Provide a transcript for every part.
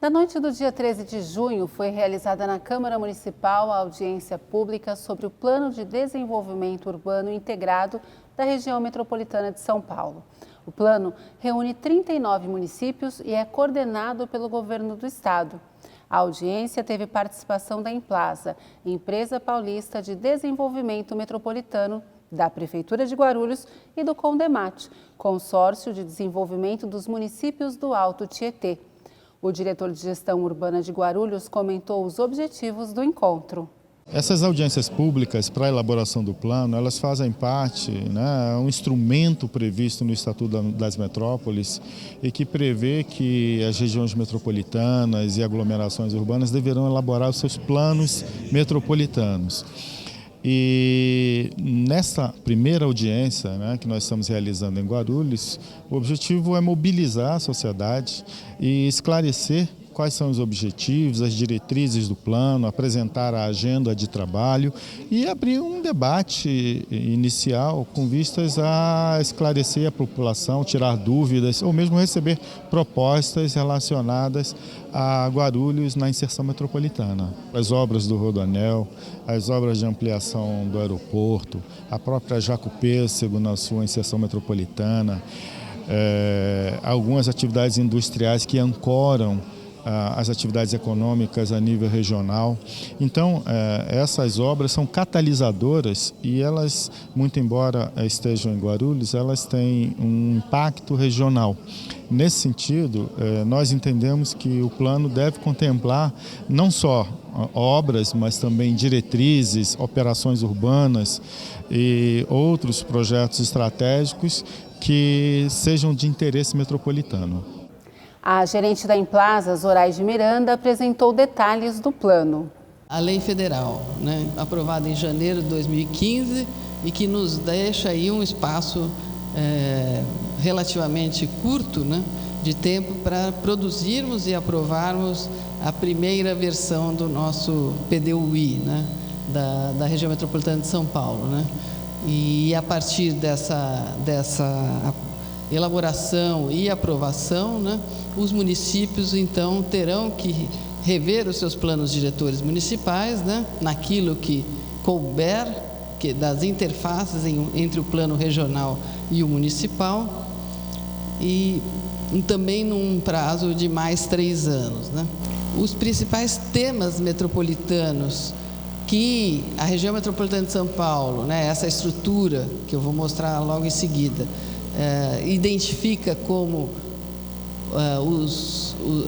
Na noite do dia 13 de junho, foi realizada na Câmara Municipal a audiência pública sobre o Plano de Desenvolvimento Urbano Integrado da região metropolitana de São Paulo. O plano reúne 39 municípios e é coordenado pelo governo do estado. A audiência teve participação da Implasa, empresa paulista de desenvolvimento metropolitano, da Prefeitura de Guarulhos e do Condemate, consórcio de desenvolvimento dos municípios do Alto Tietê. O diretor de gestão urbana de Guarulhos comentou os objetivos do encontro. Essas audiências públicas para a elaboração do plano, elas fazem parte, um instrumento previsto no Estatuto das Metrópoles e que prevê que as regiões metropolitanas e aglomerações urbanas deverão elaborar os seus planos metropolitanos. E nessa primeira audiência que nós estamos realizando em Guarulhos, o objetivo é mobilizar a sociedade e esclarecer quais são os objetivos, as diretrizes do plano, apresentar a agenda de trabalho e abrir um debate inicial com vistas a esclarecer a população, tirar dúvidas ou mesmo receber propostas relacionadas a Guarulhos na inserção metropolitana. As obras do Rodoanel, as obras de ampliação do aeroporto, a própria Jaco Pêssego na sua inserção metropolitana, algumas atividades industriais que ancoram as atividades econômicas a nível regional. Então, essas obras são catalisadoras e elas, muito embora estejam em Guarulhos, elas têm um impacto regional. Nesse sentido, nós entendemos que o plano deve contemplar não só obras, mas também diretrizes, operações urbanas e outros projetos estratégicos que sejam de interesse metropolitano. A gerente da Implasa, Zoraide Miranda, apresentou detalhes do plano. A lei federal, aprovada em janeiro de 2015 e que nos deixa aí um espaço relativamente curto de tempo para produzirmos e aprovarmos a primeira versão do nosso PDUI, da região metropolitana de São Paulo. E a partir dessa elaboração e aprovação, os municípios então terão que rever os seus planos diretores municipais, naquilo que couber, das interfaces entre o plano regional e o municipal, e também num prazo de mais 3 anos. Os principais temas metropolitanos que a região metropolitana de São Paulo, essa estrutura que eu vou mostrar logo em seguida, identifica como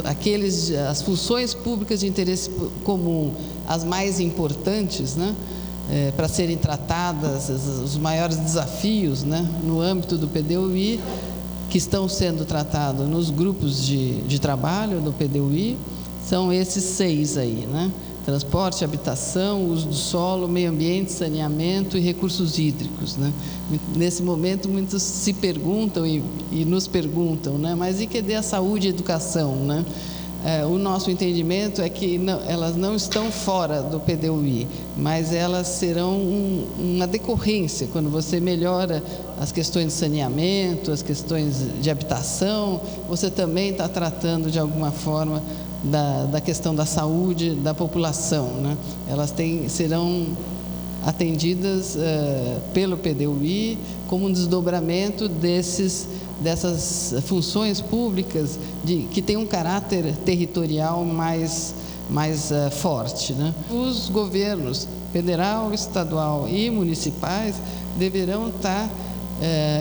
as funções públicas de interesse comum, as mais importantes, para serem tratadas, os maiores desafios, no âmbito do PDUI, que estão sendo tratados nos grupos de trabalho do PDUI, são esses 6 aí, transporte, habitação, uso do solo, meio ambiente, saneamento e recursos hídricos. Nesse momento, muitos se perguntam e nos perguntam, mas e cadê a saúde e a educação? O nosso entendimento é que elas não estão fora do PDUI, mas elas serão uma decorrência. Quando você melhora as questões de saneamento, as questões de habitação, você também está tratando de alguma forma da questão da saúde da população. Elas serão atendidas pelo PDUI como um desdobramento dessas funções públicas que têm um caráter territorial mais forte. Os governos federal, estadual e municipais deverão estar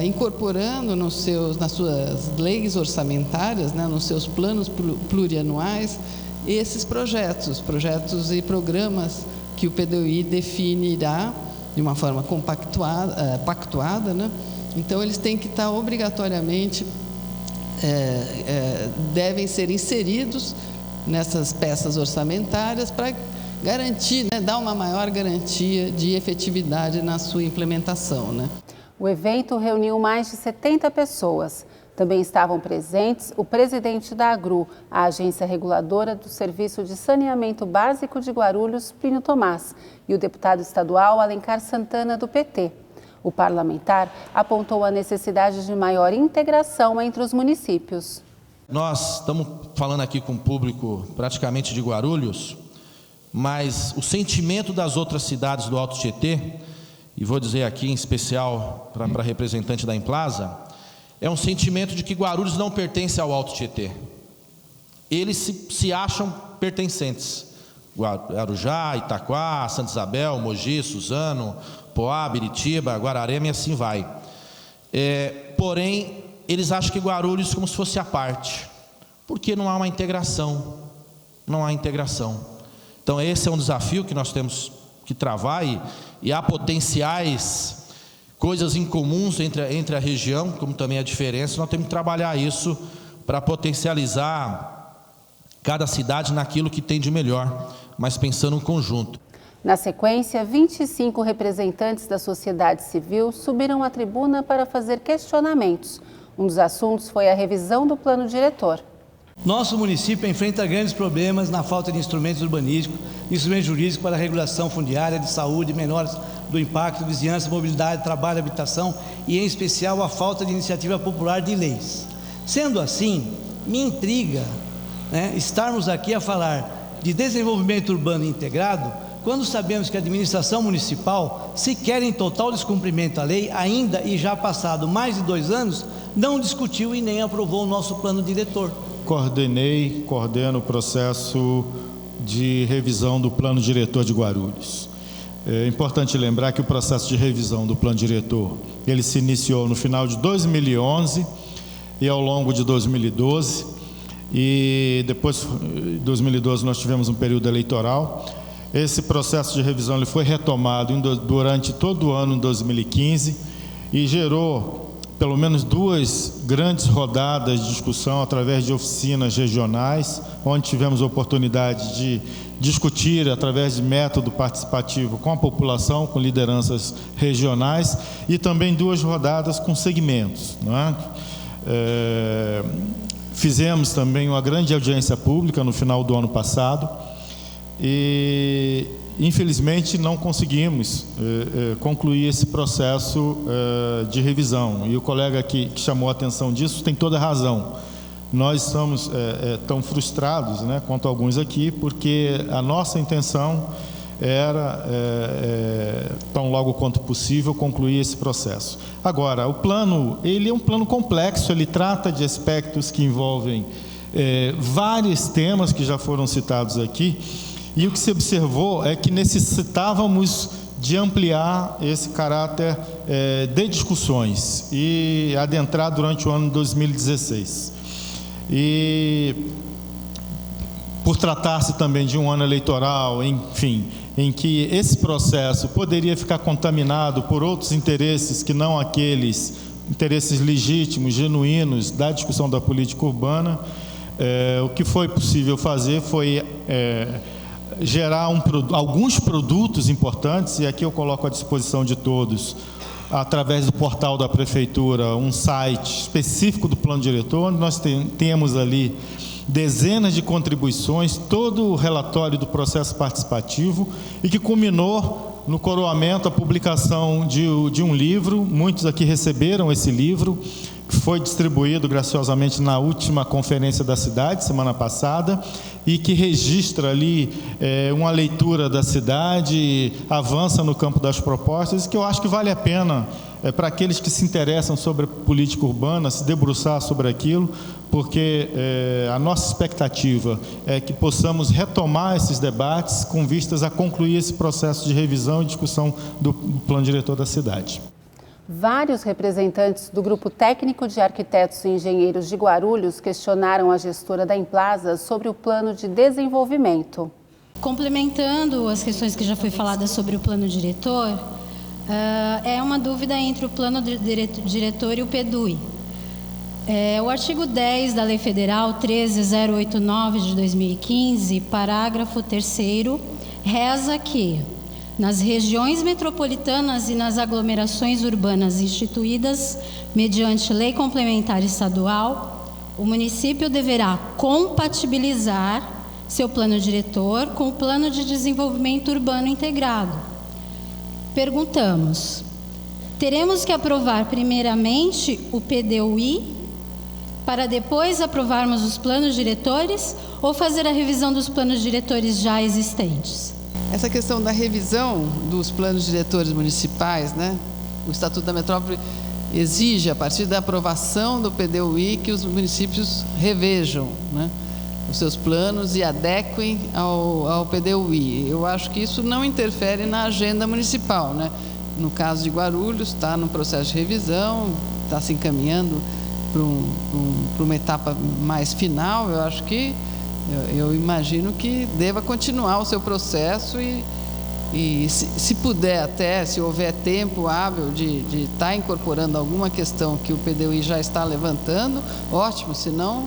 incorporando nas suas leis orçamentárias, nos seus planos plurianuais, esses projetos e programas que o PDUI definirá de uma forma pactuada. Então, eles têm que estar obrigatoriamente, devem ser inseridos nessas peças orçamentárias para garantir, dar uma maior garantia de efetividade na sua implementação. O evento reuniu mais de 70 pessoas. Também estavam presentes o presidente da AGRU, a agência reguladora do Serviço de Saneamento Básico de Guarulhos, Plínio Tomás, e o deputado estadual Alencar Santana, do PT. O parlamentar apontou a necessidade de maior integração entre os municípios. Nós estamos falando aqui com o público praticamente de Guarulhos, mas o sentimento das outras cidades do Alto Tietê, e vou dizer aqui em especial para representante da Implaza, é um sentimento de que Guarulhos não pertence ao Alto Tietê. Eles se acham pertencentes. Guarujá, Itaquá, Santa Isabel, Mogi, Suzano, Poá, Biritiba, Guararema e assim vai. Porém, eles acham que Guarulhos como se fosse a parte, porque não há uma integração. Não há integração. Então esse é um desafio que nós temos que travar e há potenciais coisas incomuns entre a região, como também a diferença. Nós temos que trabalhar isso para potencializar cada cidade naquilo que tem de melhor, mas pensando no conjunto. Na sequência, 25 representantes da sociedade civil subiram à tribuna para fazer questionamentos. Um dos assuntos foi a revisão do plano diretor. Nosso município enfrenta grandes problemas na falta de instrumentos urbanísticos, instrumentos jurídicos para a regulação fundiária, de saúde, menores do impacto, vizinhança, mobilidade, trabalho, habitação e, em especial, a falta de iniciativa popular de leis. Sendo assim, me intriga, estarmos aqui a falar de desenvolvimento urbano integrado, quando sabemos que a administração municipal, sequer em total descumprimento à lei, ainda e já passado mais de 2 anos, não discutiu e nem aprovou o nosso plano diretor. Coordeno o processo de revisão do plano diretor de Guarulhos. É importante lembrar que o processo de revisão do plano diretor, ele se iniciou no final de 2011 e ao longo de 2012, e depois de 2012 nós tivemos um período eleitoral. Esse processo de revisão ele foi retomado durante todo o ano de 2015 e gerou pelo menos 2 grandes rodadas de discussão através de oficinas regionais, onde tivemos a oportunidade de discutir através de método participativo com a população, com lideranças regionais, e também 2 rodadas com segmentos, Fizemos também uma grande audiência pública no final do ano passado e, infelizmente, não conseguimos concluir esse processo de revisão. E o colega que chamou a atenção disso tem toda a razão. Nós estamos tão frustrados, quanto alguns aqui, porque a nossa intenção era, tão logo quanto possível, concluir esse processo. Agora, o plano, ele é um plano complexo, ele trata de aspectos que envolvem vários temas que já foram citados aqui, e o que se observou é que necessitávamos de ampliar esse caráter de discussões e adentrar durante o ano de 2016. E por tratar-se também de um ano eleitoral, enfim, em que esse processo poderia ficar contaminado por outros interesses que não aqueles interesses legítimos, genuínos da discussão da política urbana, o que foi possível fazer foi gerar alguns produtos importantes, e aqui eu coloco à disposição de todos, através do portal da Prefeitura, um site específico do plano diretor, onde nós temos ali dezenas de contribuições, todo o relatório do processo participativo, e que culminou no coroamento, a publicação de um livro. Muitos aqui receberam esse livro, que foi distribuído graciosamente na última conferência da cidade, semana passada, e que registra ali uma leitura da cidade, avança no campo das propostas, que eu acho que vale a pena para aqueles que se interessam sobre política urbana, se debruçar sobre aquilo, porque a nossa expectativa é que possamos retomar esses debates com vistas a concluir esse processo de revisão e discussão do plano diretor da cidade. Vários representantes do Grupo Técnico de Arquitetos e Engenheiros de Guarulhos questionaram a gestora da Implaza sobre o plano de desenvolvimento. Complementando as questões que já foi faladas sobre o plano diretor, é uma dúvida entre o plano diretor e o PDUI. O artigo 10 da Lei Federal 13089 de 2015, parágrafo 3º, reza que nas regiões metropolitanas e nas aglomerações urbanas instituídas mediante lei complementar estadual, o município deverá compatibilizar seu plano diretor com o plano de desenvolvimento urbano integrado. Perguntamos: teremos que aprovar primeiramente o PDUI para depois aprovarmos os planos diretores ou fazer a revisão dos planos diretores já existentes? Essa questão da revisão dos planos diretores municipais, né? O Estatuto da Metrópole exige, a partir da aprovação do PDUI, que os municípios revejam, né, os seus planos e adequem ao PDUI. Eu acho que isso não interfere na agenda municipal, né? No caso de Guarulhos, está no processo de revisão, está se encaminhando para uma etapa mais final. Eu acho que, eu imagino que deva continuar o seu processo e se puder até, se houver tempo hábil de estar incorporando alguma questão que o PDUI já está levantando, ótimo, senão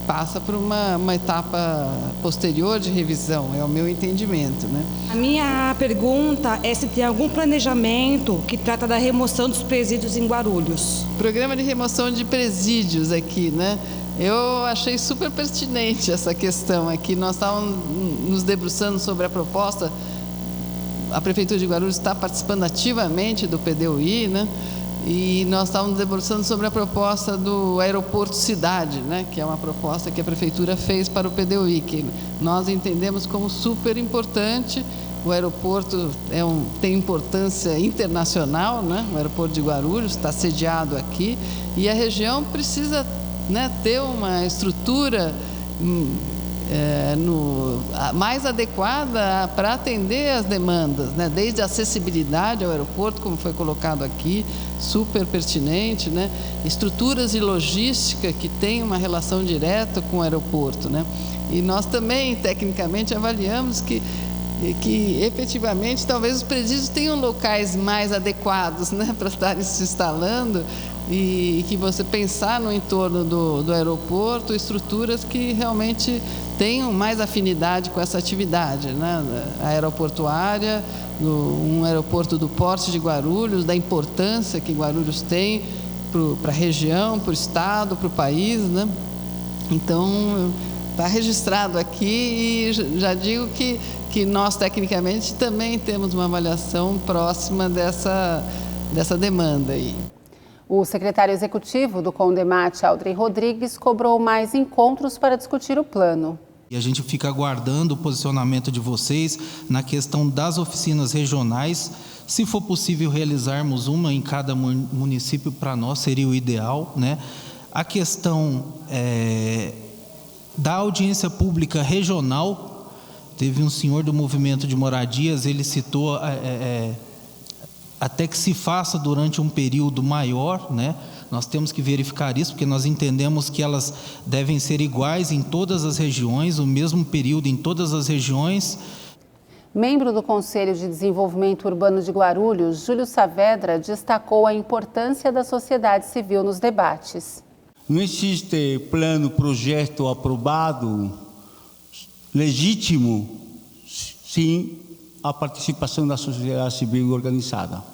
passa por uma etapa posterior de revisão, é o meu entendimento, né? A minha pergunta é se tem algum planejamento que trata da remoção dos presídios em Guarulhos. Programa de remoção de presídios aqui, né? Eu achei super pertinente essa questão aqui. Nós estávamos nos debruçando sobre a proposta. A Prefeitura de Guarulhos está participando ativamente do PDUI, né? E nós estávamos debruçando sobre a proposta do aeroporto cidade, né? Que é uma proposta que a Prefeitura fez para o PDUI, que nós entendemos como super importante. O aeroporto tem importância internacional, né? O aeroporto de Guarulhos está sediado aqui e a região precisa, né, ter uma estrutura mais adequada para atender as demandas, né? Desde a acessibilidade ao aeroporto, como foi colocado aqui, super pertinente, né? Estruturas e logística que têm uma relação direta com o aeroporto, né? E nós também, tecnicamente, avaliamos que efetivamente talvez os presídios tenham locais mais adequados, né, para estarem se instalando e que você pensar no entorno do aeroporto, estruturas que realmente tenham mais afinidade com essa atividade, né, aeroportuária, um aeroporto do porte de Guarulhos, da importância que Guarulhos tem para a região, para o estado, para o país, né? Então, está registrado aqui e já digo que nós, tecnicamente, também temos uma avaliação próxima dessa demanda aí. O secretário executivo do Condemate, Aldrey Rodrigues, cobrou mais encontros para discutir o plano. E a gente fica aguardando o posicionamento de vocês na questão das oficinas regionais. Se for possível realizarmos uma em cada município, para nós seria o ideal, né? A questão da audiência pública regional, teve um senhor do movimento de moradias, ele citou até que se faça durante um período maior, né? Nós temos que verificar isso, porque nós entendemos que elas devem ser iguais em todas as regiões, o mesmo período em todas as regiões. Membro do Conselho de Desenvolvimento Urbano de Guarulhos, Júlio Saavedra, destacou a importância da sociedade civil nos debates. Não existe plano, projeto aprovado, legítimo, sem a participação da sociedade civil organizada.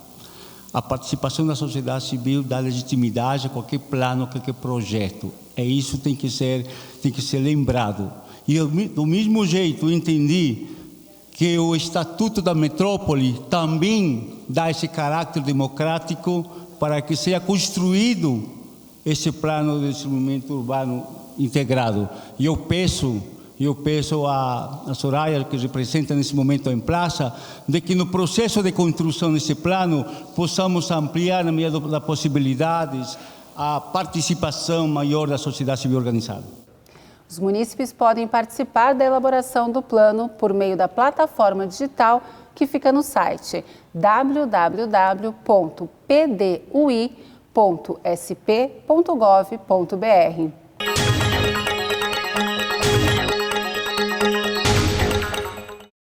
A participação da sociedade civil dá legitimidade a qualquer plano, a qualquer projeto. Isso tem que ser lembrado. E do mesmo jeito eu entendi que o Estatuto da Metrópole também dá esse caráter democrático para que seja construído esse plano de desenvolvimento urbano integrado. E eu peço a Soraya, que representa nesse momento em praça, de que no processo de construção desse plano possamos ampliar, na medida das possibilidades, a participação maior da sociedade civil organizada. Os munícipes podem participar da elaboração do plano por meio da plataforma digital que fica no site www.pdui.sp.gov.br.